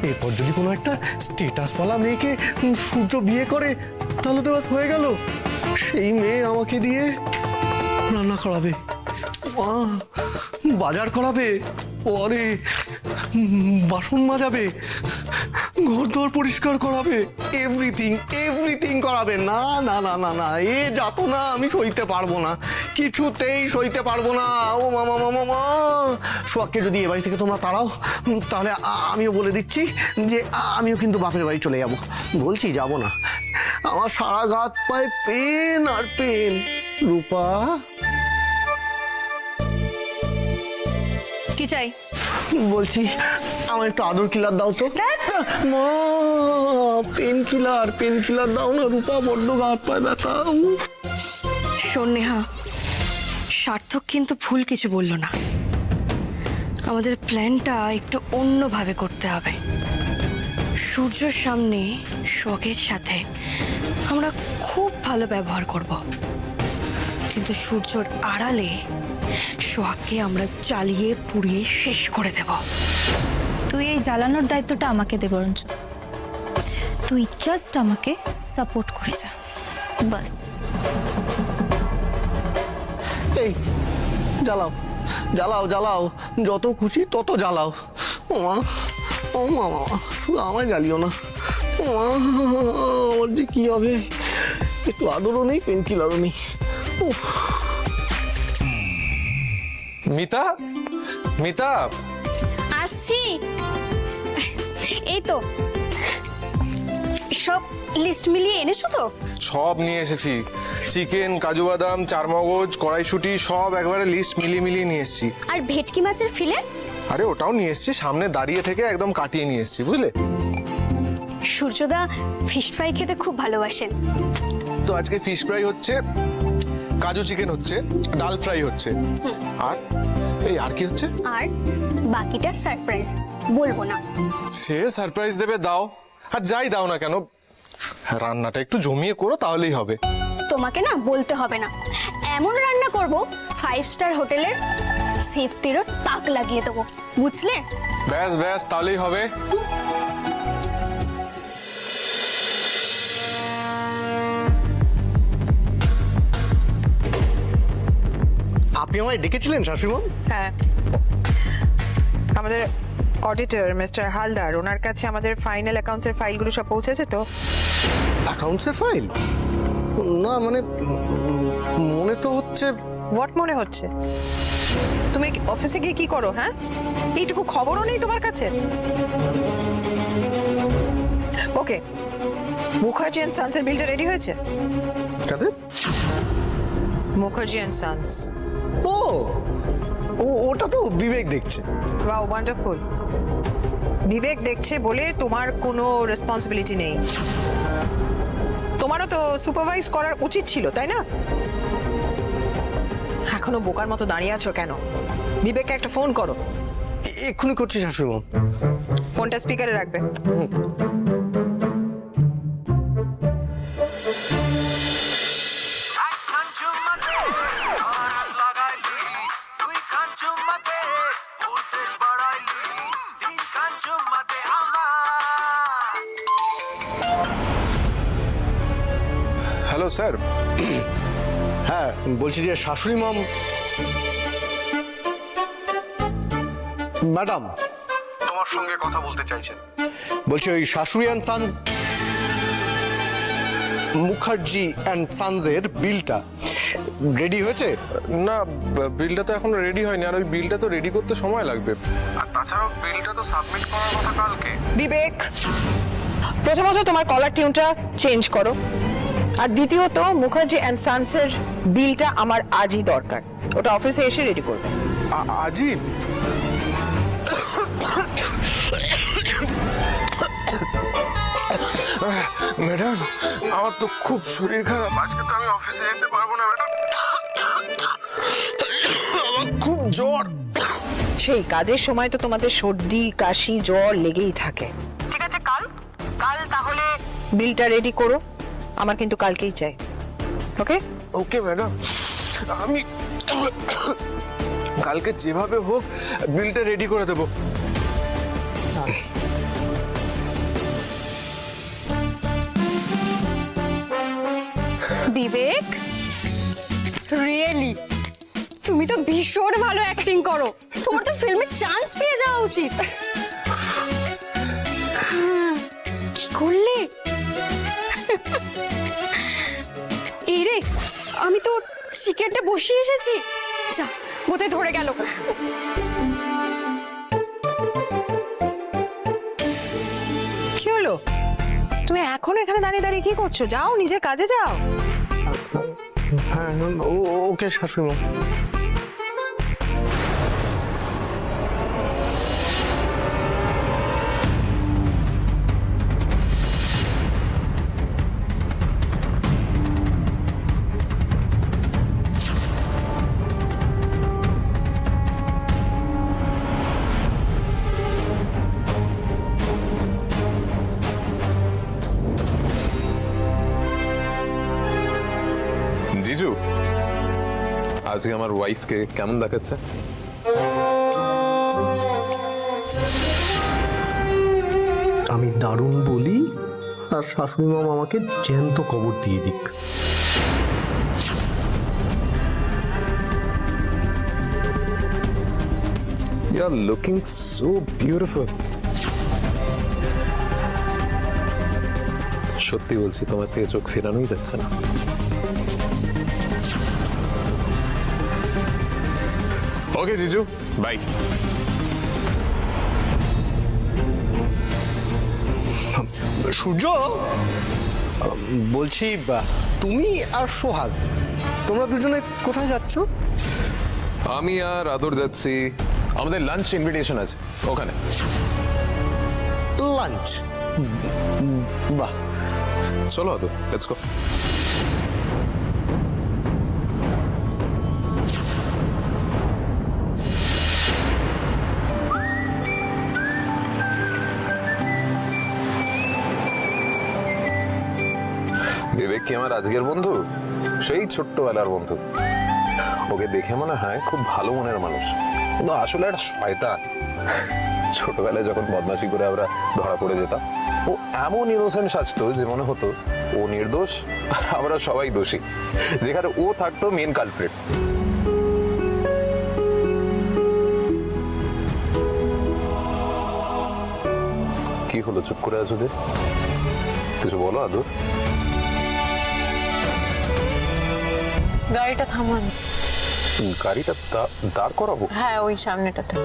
এরপর যদি কোনো একটা স্টেটাসওয়ালা মেয়েকে সূর্য বিয়ে করে তাহলে তো বাস হয়ে গেল। সেই মেয়ে আমাকে দিয়ে রান্না করাবে, বাজার করাবে, পরে বাসন মাজাবে, ঘর দর পরিষ্কার করাবে, এভরিথিং এভরিথিং করাবে। না না না না না, এ যাত না, আমি সইতে পারবো না, কিছুতেই সইতে পারবো না। ও মামা মামা মা, সোহাগকে যদি এ বাড়ি থেকে তোমরা তাড়াও তাহলে আমিও বলে দিচ্ছি যে আমিও কিন্তু বাপের বাড়ি চলে যাব। বলছি যাব না, আমার সারা গাত পায়ে পেন আর পেন। রূপা, কি চাই? বলছি আমার একটু আদর কিলার দাও তো। মা, পেন কিলার দাও না রূপা, বড্ড গাত পায়ে ব্যথা। শোন নেহা, সার্থক কিন্তু ভুল কিছু বললো না। আমাদের প্ল্যানটা একটু অন্যভাবে করতে হবে। সূর্যর সামনে সোহাগের সাথে আমরা খুব ভালো ব্যবহার করব, কিন্তু সূর্যর আড়ালে সোহাগকে আমরা জ্বালিয়ে পুড়িয়ে শেষ করে দেব। তুই এই জ্বালানোর দায়িত্বটা আমাকে দে বরঞ্চ। তুই জাস্ট আমাকে সাপোর্ট করে যা, বাস। এই জ্বালাও জ্বালাও জ্বালাও, যত খুশি তত জ্বালাও। ও মা, ও মামা, শুধু আমায় জ্বালিও না। ও মা, আমার যে কি হবে, একটু আদরও নেই, পেন কিলারও নেই। মিতা, মিতা, আসছি। এই তো সব লিস্ট মিলিয়ে এনেছো তো? সব নিয়ে এসেছি। চিকেন, কাজু বাদাম, চারমগজ, কড়াইশুঁটি সব একবারে লিস্ট মিলিয়ে মিলিয়ে নিয়ে এসেছি। আর ভেটকি মাছের ফিলে? আরে ওটাও নিয়ে এসেছি, সামনে দাঁড়িয়ে থেকে একদম কাটিয়ে নিয়ে এসেছি, বুঝলে? সূর্যদা ফিশ ফ্রাই খেতে খুব ভালোবাসেন। তো আজকে ফিশ ফ্রাই হচ্ছে, কাজু চিকেন হচ্ছে, ডাল ফ্রাই হচ্ছে, আর এই আর কি হচ্ছে? আর বাকিটা সারপ্রাইজ, বলবো না। সে সারপ্রাইজ দেবে, দাও। আর যাই দাও না কেন, রান্নাটা একটু জমিয়ে করো, তাহলেই হবে। তোমাকে না বলতে হবে না, এমন রান্না করব 5 স্টার হোটেলের সেফটিরও তাক লাগিয়ে দেবো, বুঝলে? ব্যাস ব্যাস, তাহলেই হবে। আপনি আমায় ডেকেছিলেন শাশুড়িমা? হ্যাঁ, আমাদের অডিটর মিস্টার হালদার, ওনার কাছে আমাদের ফাইনাল অ্যাকাউন্টসের ফাইলগুলো সব পৌঁছেছে তো? অ্যাকাউন্টসের ফাইল? না মানে মনে তো হচ্ছে। হোয়াট মনে হচ্ছে? তুমি অফিসে গিয়ে কি করো? হ্যাঁ, এইটুকু খবরও নেই তোমার কাছে? ওকে, মুখার্জি অ্যান্ড সানসের বিলটা রেডি হয়েছে? কাদের? Mukherjee and sons. ও, ওটা তো বিবেক দেখছে। Wow, wonderful. বিবেক দেখছে বলে তোমার কোনো রেসপন্সিবিলিটি নেই। তোমারও তো সুপারভাইজ করার উচিত ছিল, তাই না? এখনো বোকার মতো দাঁড়িয়ে আছো কেন? বিবেককে একটা ফোন করো। এক্ষুনি করছি শাশুড়িমা। ফোনটা স্পিকারে রাখবে। Hello sir. হ্যাঁ, বলছি যে শাশুড়ি মাম, ম্যাডাম তোমার সঙ্গে কথা বলতে চাইছেন। বলছি ওই শাশুড়ি অ্যান্ড সানস, মুখার্জি অ্যান্ড সানসের বিলটা রেডি হয়েছে? না, বিলটা তো এখনো রেডি হয়নি, আর ওই বিলটা তো রেডি করতে সময় লাগবে। আর তাছাড়াও বিলটা তো সাবমিট করার কথা কালকে। বিবেক, প্রথমত তোমার কলার টিউনটা চেঞ্জ করো, আর দ্বিতীয়ত মুখার্জি অ্যান্ড সানসের বিলটা আমার আজই দরকার। ওটা অফিসে এসে রেডি করবে। আজই? ম্যাডাম, আমার তো খুব শরীর খারাপ, আজকে তো আমি অফিসে যেতে পারবো না ম্যাডাম। আমার খুব জ্বর। সেই কাজের সময় তো তোমাদের সর্দি কাশি জ্বর লেগেই থাকে। ঠিক আছে, কাল তাহলে বিলটা রেডি করো, আমার কিন্তু কালকেই চাই। ওকে ওকে ম্যাডাম, আমি কালকে যেভাবে হোক বিলটা রেডি করে দেবো। বিবেক, রিয়েলি তুমি তো ভীষণ ভালো অ্যাক্টিং করো, তোমার তো ফিল্মে চান্স পেয়ে যাওয়া উচিত। কি করলে? এই রে, আমি তো চিকেনটা বসিয়ে এসেছি। যা, বোধহয় ধরে গেল। কি হলো? তুমি এখন এখানে দাঁড়িয়ে দাঁড়িয়ে কি করছো? যাও, নিজের কাজে যাও। হ্যাঁ, ওকে শাশুড়ি মা। জিজু, আজকে আমার ওয়াইফকে কেমন দেখাচ্ছে? আমি দারুণ বলি আর শাশুড়ি মা আমাকে জ্যান্ত কবর দিয়ে দিক। You are looking so beautiful. সত্যি বলছি, তোমার থেকে চোখ ফেরানোই যাচ্ছে না। ওকে জিজু, বাই। সূর্য, বলছি তুমি আর সোহাগ, তোমরা দুজনে কোথায় যাচ্ছ? আমি আর আদর যাচ্ছি, আমাদের লাঞ্চ ইনভিটেশন আছে ওখানে। লাঞ্চ? বাহ, চলো আদর, লেটস গো। বিবেক কি আমার আজকের বন্ধু? সেই ছোট্টবেলার বন্ধু। ওকে দেখে মনে হয় খুব ভালো মনের মানুষ, কিন্তু আসলে একটা শয়তান। ছোটবেলায় যখন বদমাশি করে আমরা ধরা পড়ে যেতাম, ও এমন ইনোসেন্ট সাজতো যে মনে হতো ও নির্দোষ, আমরা সবাই দোষী, যেখানে ও থাকতো মেন কালপ্রিট। কি হলো, চুপ করে আছো যে? কিছু বলো আদর। গাড়িটা থামান। গাড়িটা দাঁড় করাবো? হ্যাঁ, ওই সামনেটাতে।